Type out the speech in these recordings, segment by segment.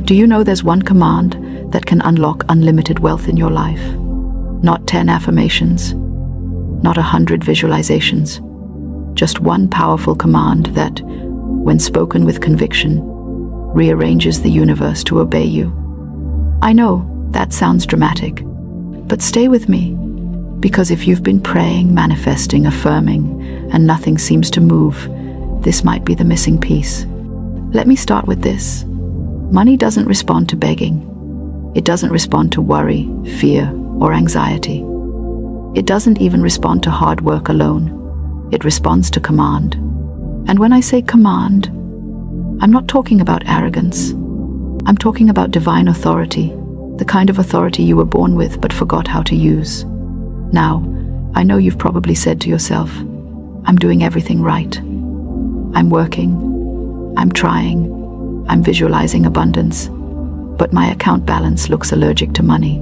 Do you know there's one command that can unlock unlimited wealth in your life? Not 10 affirmations, not 100 visualizations, just one powerful command that, when spoken with conviction, rearranges the universe to obey you. I know that sounds dramatic, but stay with me, because if you've been praying, manifesting, affirming, and nothing seems to move, this might be the missing piece. Let me start with this. Money doesn't respond to begging. It doesn't respond to worry, fear, or anxiety. It doesn't even respond to hard work alone. It responds to command. And when I say command, I'm not talking about arrogance. I'm talking about divine authority, the kind of authority you were born with but forgot how to use. Now, I know you've probably said to yourself, I'm doing everything right. I'm working. I'm trying. I'm visualizing abundance. But my account balance looks allergic to money.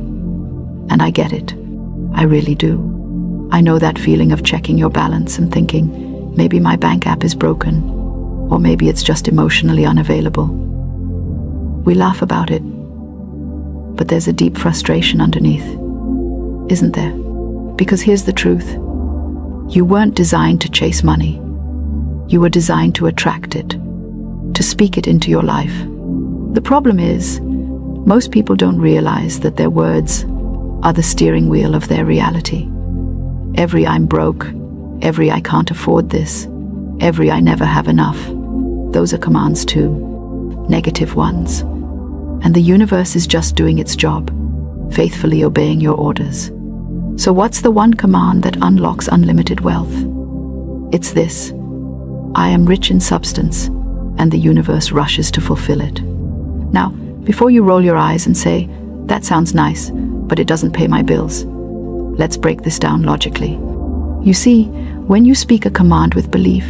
And I get it. I really do. I know that feeling of checking your balance and thinking, maybe my bank app is broken, or maybe it's just emotionally unavailable. We laugh about it, but there's a deep frustration underneath, isn't there? Because here's the truth. You weren't designed to chase money. You were designed to attract it, to speak it into your life. The problem is, most people don't realize that their words are the steering wheel of their reality. Every I'm broke, every I can't afford this, every I never have enough, those are commands too, negative ones. And the universe is just doing its job, faithfully obeying your orders. So what's the one command that unlocks unlimited wealth? It's this: I am rich in substance, and the universe rushes to fulfill it. Now, before you roll your eyes and say, that sounds nice, but it doesn't pay my bills, let's break this down logically. You see, when you speak a command with belief,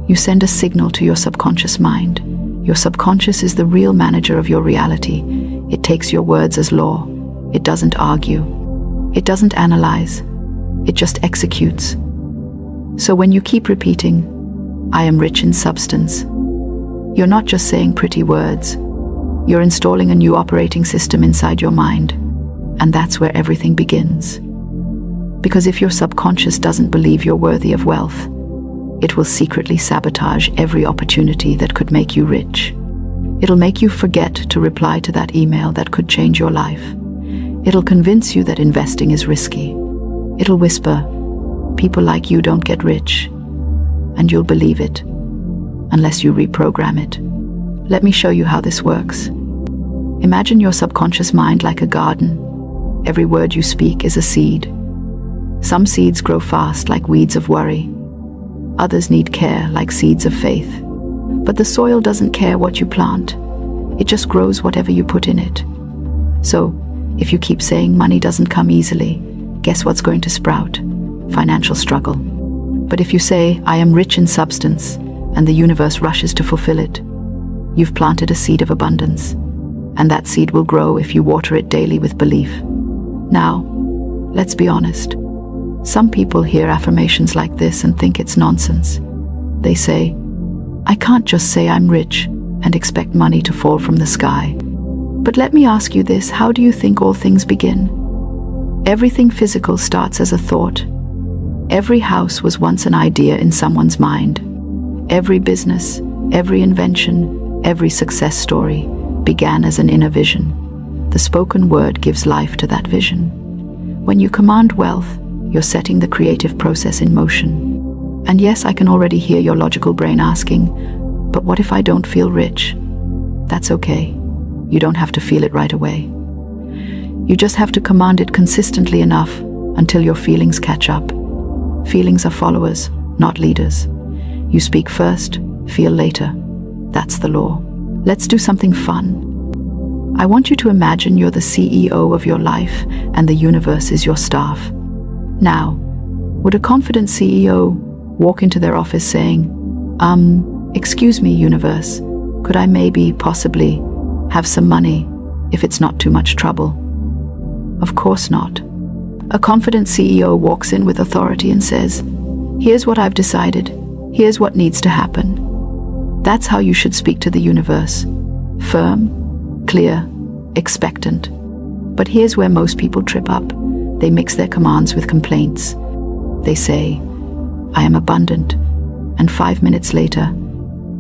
you send a signal to your subconscious mind. Your subconscious is the real manager of your reality. It takes your words as law. It doesn't argue. It doesn't analyze. It just executes. So when you keep repeating, I am rich in substance, you're not just saying pretty words. You're installing a new operating system inside your mind. And that's where everything begins. Because if your subconscious doesn't believe you're worthy of wealth, it will secretly sabotage every opportunity that could make you rich. It'll make you forget to reply to that email that could change your life. It'll convince you that investing is risky. It'll whisper, people like you don't get rich. And you'll believe it, unless you reprogram it. Let me show you how this works. Imagine your subconscious mind like a garden. Every word you speak is a seed. Some seeds grow fast like weeds of worry. Others need care like seeds of faith. But the soil doesn't care what you plant. It just grows whatever you put in it. So, if you keep saying money doesn't come easily, guess what's going to sprout? Financial struggle. But if you say, I am rich in substance, and the universe rushes to fulfill it, you've planted a seed of abundance. And that seed will grow if you water it daily with belief. Now, let's be honest. Some people hear affirmations like this and think it's nonsense. They say, I can't just say I'm rich and expect money to fall from the sky. But let me ask you this, how do you think all things begin? Everything physical starts as a thought. Every house was once an idea in someone's mind. Every business, every invention, every success story began as an inner vision. The spoken word gives life to that vision. When you command wealth, you're setting the creative process in motion. And yes, I can already hear your logical brain asking, but what if I don't feel rich? That's okay. You don't have to feel it right away. You just have to command it consistently enough until your feelings catch up. Feelings are followers, not leaders. You speak first, feel later. That's the law. Let's do something fun. I want you to imagine you're the CEO of your life and the universe is your staff. Now, would a confident CEO walk into their office saying, excuse me, universe, could I maybe, possibly, have some money if it's not too much trouble? Of course not. A confident CEO walks in with authority and says, here's what I've decided. Here's what needs to happen. That's how you should speak to the universe. Firm, clear, expectant. But here's where most people trip up. They mix their commands with complaints. They say, I am abundant, and 5 minutes later,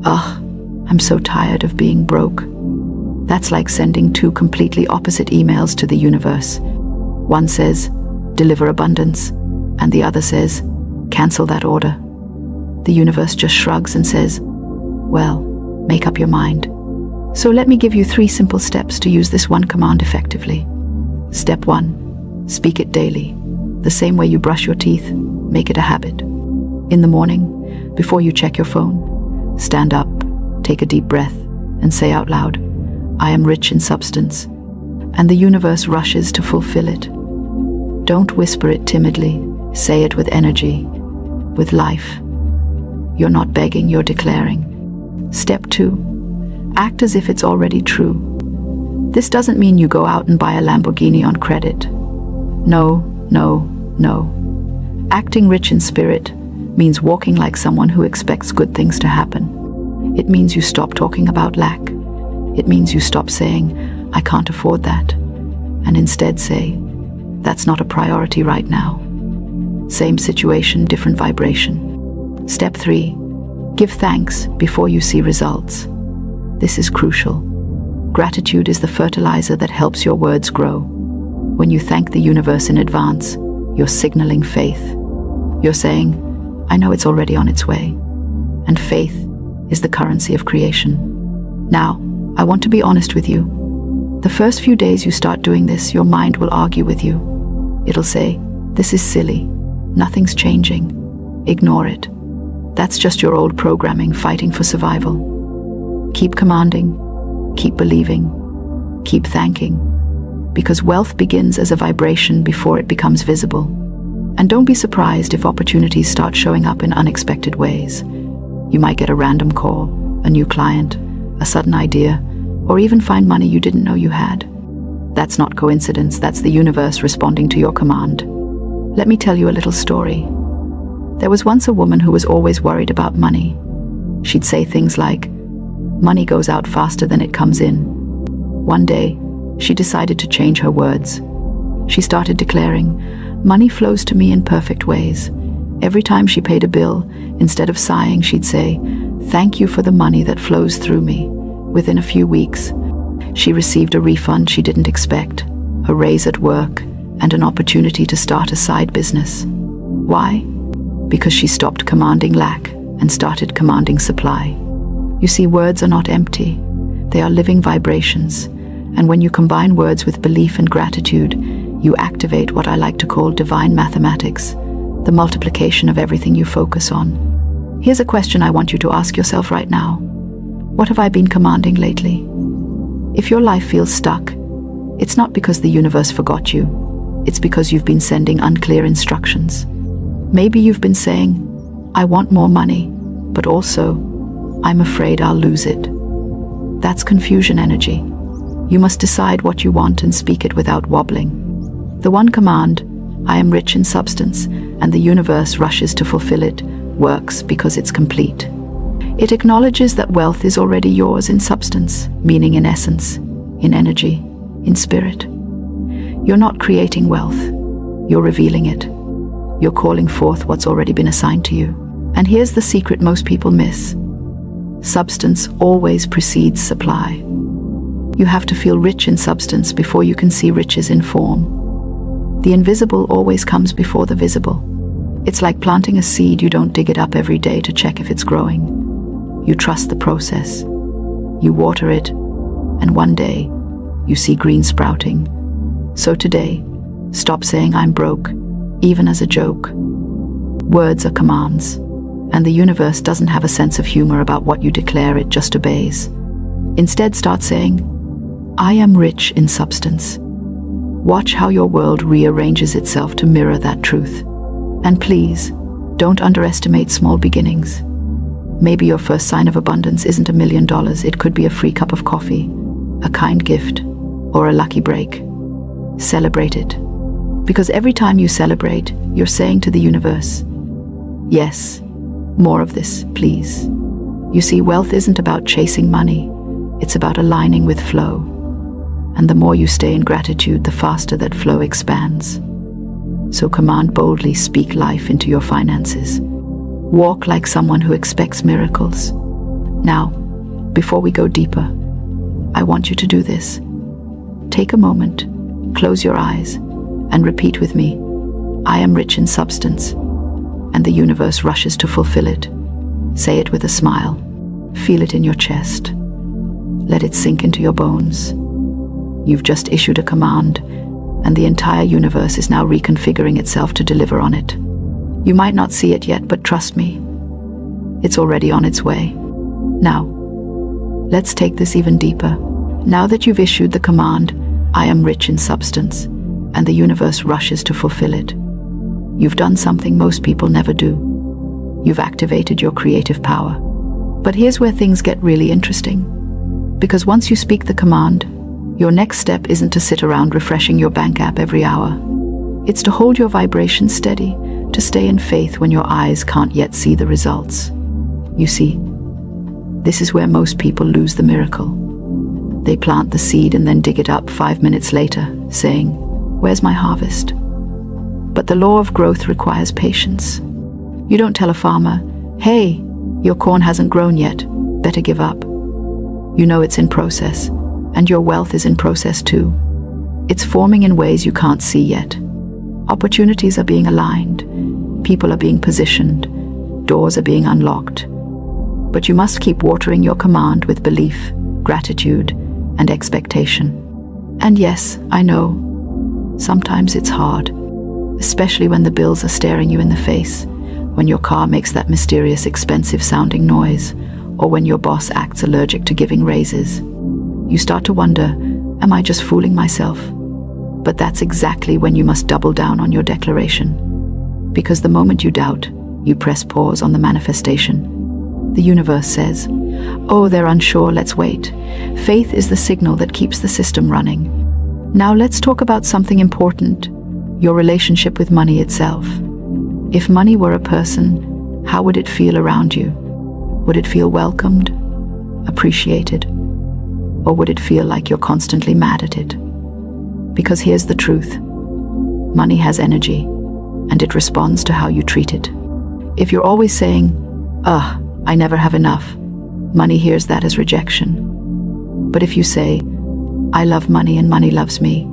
I'm so tired of being broke. That's like sending two completely opposite emails to the universe. One says, deliver abundance, and the other says, cancel that order. The universe just shrugs and says, well, make up your mind. So let me give you 3 simple steps to use this one command effectively. Step 1, speak it daily. The same way you brush your teeth, make it a habit. In the morning, before you check your phone, stand up, take a deep breath, and say out loud, I am rich in substance, and the universe rushes to fulfill it. Don't whisper it timidly, say it with energy, with life. You're not begging, you're declaring. Step 2, act as if it's already true. This doesn't mean you go out and buy a Lamborghini on credit. No. Acting rich in spirit means walking like someone who expects good things to happen. It means you stop talking about lack. It means you stop saying, I can't afford that, and instead say, that's not a priority right now. Same situation, different vibration. Step 3, give thanks before you see results. This is crucial. Gratitude is the fertilizer that helps your words grow. When you thank the universe in advance, you're signaling faith. You're saying, I know it's already on its way. And faith is the currency of creation. Now, I want to be honest with you. The first few days you start doing this, your mind will argue with you. It'll say, this is silly. Nothing's changing. Ignore it. That's just your old programming fighting for survival. Keep commanding. Keep believing. Keep thanking. Because wealth begins as a vibration before it becomes visible. And don't be surprised if opportunities start showing up in unexpected ways. You might get a random call, a new client, a sudden idea, or even find money you didn't know you had. That's not coincidence, that's the universe responding to your command. Let me tell you a little story. There was once a woman who was always worried about money. She'd say things like, money goes out faster than it comes in. One day, she decided to change her words. She started declaring, money flows to me in perfect ways. Every time she paid a bill, instead of sighing, she'd say, thank you for the money that flows through me. Within a few weeks, she received a refund she didn't expect, a raise at work, and an opportunity to start a side business. Why? Because she stopped commanding lack and started commanding supply. You see, words are not empty. They are living vibrations. And when you combine words with belief and gratitude, you activate what I like to call divine mathematics, the multiplication of everything you focus on. Here's a question I want you to ask yourself right now. What have I been commanding lately? If your life feels stuck, it's not because the universe forgot you. It's because you've been sending unclear instructions. Maybe you've been saying, I want more money, but also, I'm afraid I'll lose it. That's confusion energy. You must decide what you want and speak it without wobbling. The one command, I am rich in substance, and the universe rushes to fulfill it, works because it's complete. It acknowledges that wealth is already yours in substance, meaning in essence, in energy, in spirit. You're not creating wealth, you're revealing it. You're calling forth what's already been assigned to you. And here's the secret most people miss. Substance always precedes supply. You have to feel rich in substance before you can see riches in form. The invisible always comes before the visible. It's like planting a seed. You don't dig it up every day to check if it's growing. You trust the process. You water it, and one day, you see green sprouting. So today, stop saying I'm broke, even as a joke. Words are commands, and the universe doesn't have a sense of humor about what you declare, it just obeys. Instead, start saying, I am rich in substance. Watch how your world rearranges itself to mirror that truth. And please, don't underestimate small beginnings. Maybe your first sign of abundance isn't $1 million. It could be a free cup of coffee, a kind gift, or a lucky break. Celebrate it. Because every time you celebrate, you're saying to the universe, yes, more of this, please. You see, wealth isn't about chasing money. It's about aligning with flow. And the more you stay in gratitude, the faster that flow expands. So command boldly, speak life into your finances. Walk like someone who expects miracles. Now, before we go deeper, I want you to do this. Take a moment, close your eyes, and repeat with me, I am rich in substance, and the universe rushes to fulfill it. Say it with a smile. Feel it in your chest. Let it sink into your bones. You've just issued a command, and the entire universe is now reconfiguring itself to deliver on it. You might not see it yet, but trust me, it's already on its way. Now, let's take this even deeper. Now that you've issued the command, I am rich in substance, and the universe rushes to fulfill it, you've done something most people never do. You've activated your creative power. But here's where things get really interesting. Because once you speak the command, your next step isn't to sit around refreshing your bank app every hour. It's to hold your vibration steady, to stay in faith when your eyes can't yet see the results. You see, this is where most people lose the miracle. They plant the seed and then dig it up 5 minutes later, saying, "Where's my harvest?" But the law of growth requires patience. You don't tell a farmer, "Hey, your corn hasn't grown yet, better give up." You know it's in process, and your wealth is in process too. It's forming in ways you can't see yet. Opportunities are being aligned, people are being positioned, doors are being unlocked. But you must keep watering your command with belief, gratitude, and expectation. And yes, I know, sometimes it's hard, especially when the bills are staring you in the face, when your car makes that mysterious expensive-sounding noise, or when your boss acts allergic to giving raises. You start to wonder, am I just fooling myself? But that's exactly when you must double down on your declaration. Because the moment you doubt, you press pause on the manifestation. The universe says, "Oh, they're unsure, let's wait." Faith is the signal that keeps the system running. Now let's talk about something important, your relationship with money itself. If money were a person, how would it feel around you? Would it feel welcomed, appreciated, or would it feel like you're constantly mad at it? Because here's the truth. Money has energy, and it responds to how you treat it. If you're always saying, "Ugh, I never have enough," money hears that as rejection. But if you say, "I love money and money loves me,"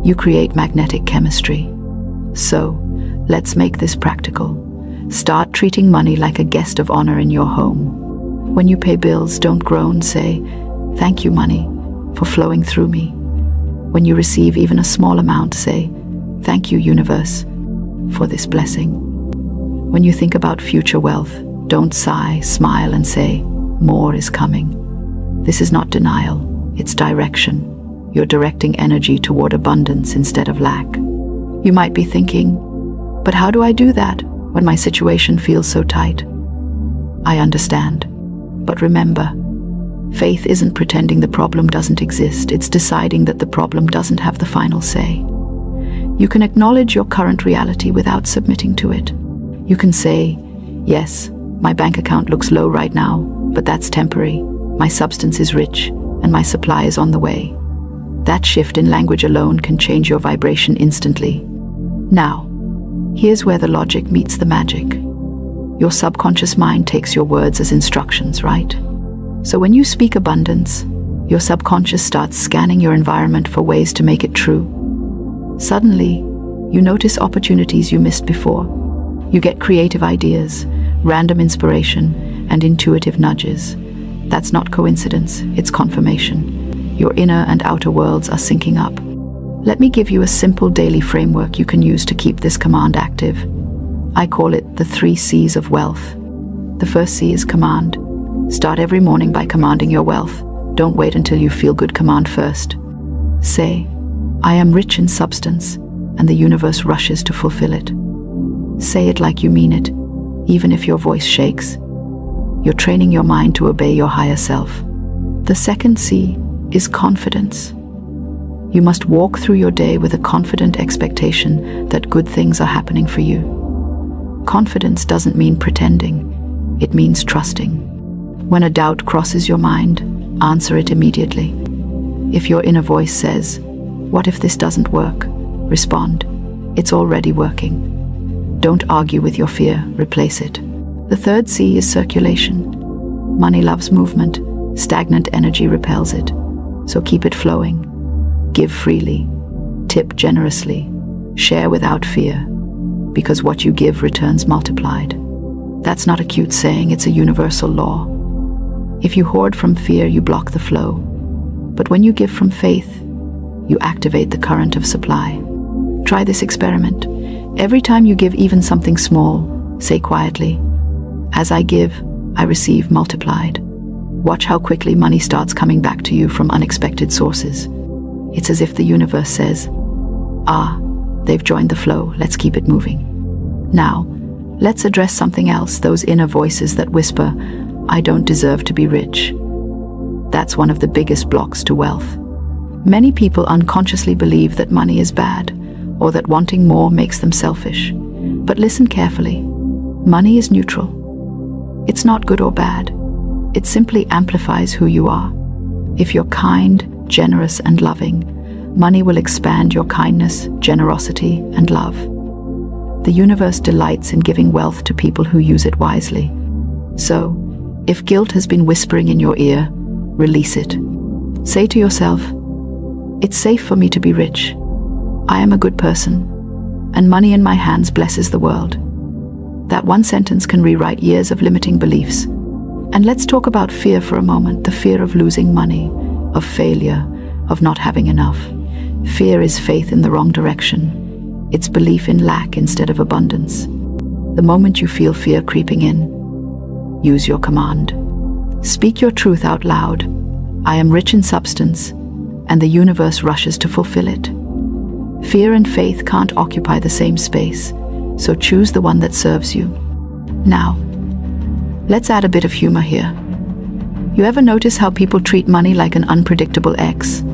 you create magnetic chemistry. So, let's make this practical. Start treating money like a guest of honor in your home. When you pay bills, don't groan, say, "Thank you, money, for flowing through me." When you receive even a small amount, say, "Thank you, universe, for this blessing." When you think about future wealth, don't sigh, smile and say, "More is coming." This is not denial, it's direction. You're directing energy toward abundance instead of lack. You might be thinking, "But how do I do that when my situation feels so tight?" I understand. But remember, faith isn't pretending the problem doesn't exist. It's deciding that the problem doesn't have the final say. You can acknowledge your current reality without submitting to it. You can say, "Yes, my bank account looks low right now, but that's temporary. My substance is rich, and my supply is on the way." That shift in language alone can change your vibration instantly. Now, here's where the logic meets the magic. Your subconscious mind takes your words as instructions, right? So when you speak abundance, your subconscious starts scanning your environment for ways to make it true. Suddenly, you notice opportunities you missed before. You get creative ideas, random inspiration, and intuitive nudges. That's not coincidence, it's confirmation. Your inner and outer worlds are syncing up. Let me give you a simple daily framework you can use to keep this command active. I call it the 3 C's of wealth. The first C is command. Start every morning by commanding your wealth. Don't wait until you feel good, command first. Say, "I am rich in substance," and the universe rushes to fulfill it. Say it like you mean it, even if your voice shakes. You're training your mind to obey your higher self. The second C is confidence. You must walk through your day with a confident expectation that good things are happening for you. Confidence doesn't mean pretending, it means trusting. When a doubt crosses your mind, answer it immediately. If your inner voice says, "What if this doesn't work?" respond, "It's already working." Don't argue with your fear, replace it. The third C is circulation. Money loves movement. Stagnant energy repels it. So keep it flowing. Give freely. Tip generously. Share without fear. Because what you give returns multiplied. That's not a cute saying, it's a universal law. If you hoard from fear, you block the flow. But when you give from faith, you activate the current of supply. Try this experiment. Every time you give even something small, say quietly, "As I give, I receive multiplied." Watch how quickly money starts coming back to you from unexpected sources. It's as if the universe says, "Ah, they've joined the flow, let's keep it moving." Now, let's address something else, those inner voices that whisper, "I don't deserve to be rich." That's one of the biggest blocks to wealth. Many people unconsciously believe that money is bad, or that wanting more makes them selfish. But listen carefully. Money is neutral. It's not good or bad. It simply amplifies who you are. If you're kind, generous, and loving, money will expand your kindness, generosity, and love. The universe delights in giving wealth to people who use it wisely. So, if guilt has been whispering in your ear, release it. Say to yourself, "It's safe for me to be rich. I am a good person, and money in my hands blesses the world." That one sentence can rewrite years of limiting beliefs. And let's talk about fear for a moment, the fear of losing money, of failure, of not having enough. Fear is faith in the wrong direction. It's belief in lack instead of abundance. The moment you feel fear creeping in, use your command. Speak your truth out loud. "I am rich in substance," and the universe rushes to fulfill it. Fear and faith can't occupy the same space, so choose the one that serves you. Now, let's add a bit of humor here. You ever notice how people treat money like an unpredictable ex?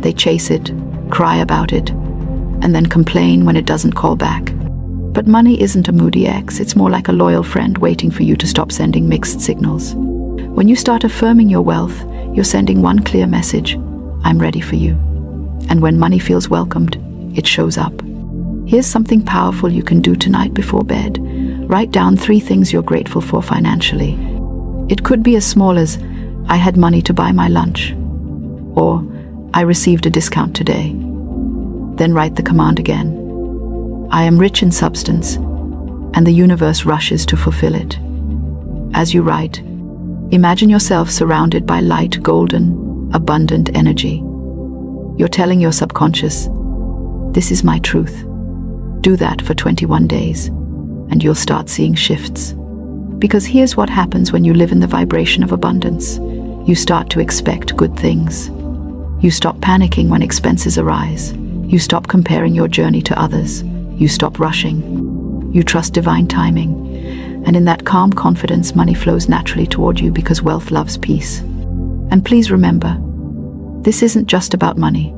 They chase it, cry about it, and then complain when it doesn't call back. But money isn't a moody ex, it's more like a loyal friend waiting for you to stop sending mixed signals. When you start affirming your wealth, you're sending one clear message: "I'm ready for you." And when money feels welcomed, it shows up. Here's something powerful you can do tonight before bed. Write down 3 things you're grateful for financially. It could be as small as, "I had money to buy my lunch," or "I received a discount today." Then write the command again. "I am rich in substance," and the universe rushes to fulfill it. As you write, imagine yourself surrounded by light, golden, abundant energy. You're telling your subconscious, "This is my truth." Do that for 21 days, and you'll start seeing shifts. Because here's what happens when you live in the vibration of abundance. You start to expect good things. You stop panicking when expenses arise. You stop comparing your journey to others. You stop rushing. You trust divine timing. And in that calm confidence, money flows naturally toward you because wealth loves peace. And please remember, this isn't just about money.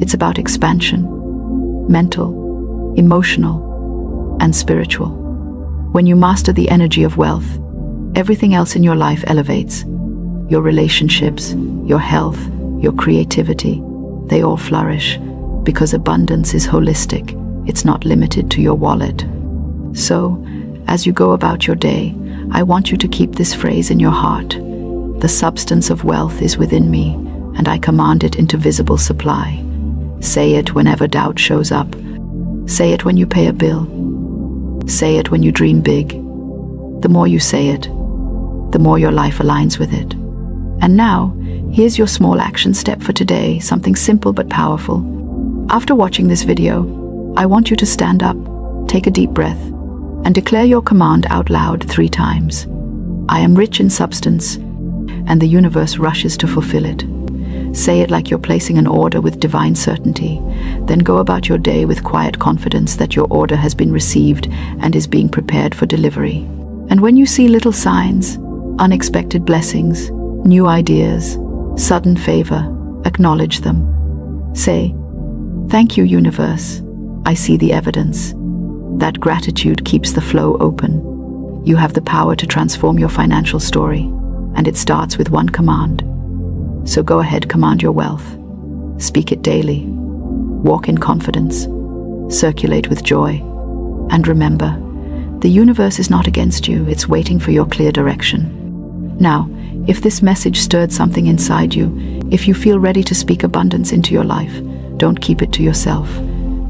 It's about expansion, mental, emotional, and spiritual. When you master the energy of wealth, everything else in your life elevates. Your relationships, your health, your creativity, they all flourish because abundance is holistic. It's not limited to your wallet. So, as you go about your day, I want you to keep this phrase in your heart. The substance of wealth is within me, and I command it into visible supply. Say it whenever doubt shows up. Say it when you pay a bill. Say it when you dream big. The more you say it, the more your life aligns with it. And now, here's your small action step for today, something simple but powerful. After watching this video, I want you to stand up, take a deep breath, and declare your command out loud 3 times. I am rich in substance, and the universe rushes to fulfill it. Say it like you're placing an order with divine certainty. Then go about your day with quiet confidence that your order has been received and is being prepared for delivery. And when you see little signs, unexpected blessings, new ideas, sudden favor, acknowledge them. Say, "Thank you, universe. I see the evidence." That gratitude keeps the flow open. You have the power to transform your financial story, and it starts with one command. So go ahead, command your wealth. Speak it daily. Walk in confidence. Circulate with joy. And remember, the universe is not against you, it's waiting for your clear direction. Now, if this message stirred something inside you, if you feel ready to speak abundance into your life, don't keep it to yourself.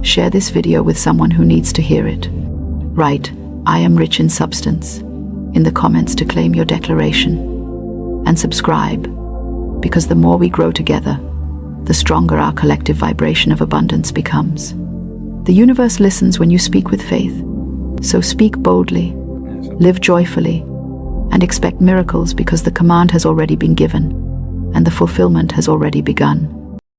Share this video with someone who needs to hear it. Write, "I am rich in substance," in the comments to claim your declaration. And subscribe, because the more we grow together, the stronger our collective vibration of abundance becomes. The universe listens when you speak with faith. So speak boldly, live joyfully, and expect miracles, because the command has already been given and the fulfillment has already begun.